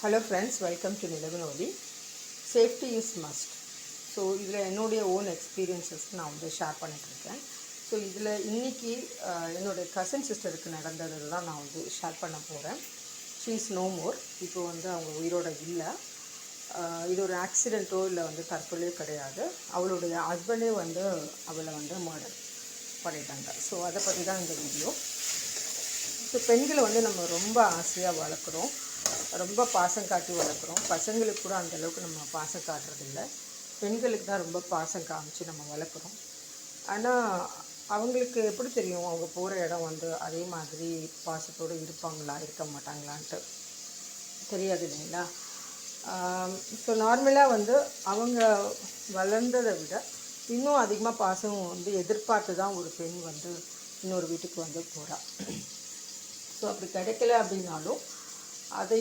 Hello friends, welcome to Nilavinoli. Safety is must. So இதில் என்னுடைய own experiences நான் வந்து ஷேர் பண்ணிகிட்ருக்கேன். ஸோ இதில் இன்றைக்கி என்னுடைய கசின் சிஸ்டருக்கு நடந்தது தான் நான் வந்து ஷேர் பண்ண போகிறேன். She is no more. இப்போ வந்து அவங்க உயிரோட இல்லை. இது ஒரு ஆக்சிடெண்ட்டோ இல்லை வந்து தற்கொலையோ கிடையாது. அவளுடைய ஹஸ்பண்டே வந்து அவளை வந்து மர்டர் பண்ணிட்டாங்க. ஸோ அதை பற்றி தான் இந்த வீடியோ. ஸோ பெண்களை வந்து நம்ம ரொம்ப ஆசையாக வளர்க்குறோம், ரொம்ப பாசம் காட்டி வளர்க்குறோம். பசங்களுக்கு கூட அந்தளவுக்கு நம்ம பாசம் காட்டுறதில்ல. பெண்களுக்கு தான் ரொம்ப பாசம் காமிச்சு நம்ம வளர்க்குறோம். ஆனால் அவங்களுக்கு எப்படி தெரியும் அவங்க போகிற இடம் வந்து அதே மாதிரி பாசத்தோடு இருப்பாங்களா இருக்க மாட்டாங்களான்ட்டு தெரியாது இல்லைங்களா. ஸோ நார்மலாக வந்து அவங்க வளர்ந்ததை விட இன்னும் அதிகமாக பாசம் வந்து எதிர்பார்த்து தான் ஒரு பெண் வந்து இன்னொரு வீட்டுக்கு வந்து போகிறா. ஸோ அப்படி கிடைக்கல அப்படின்னாலும் அதை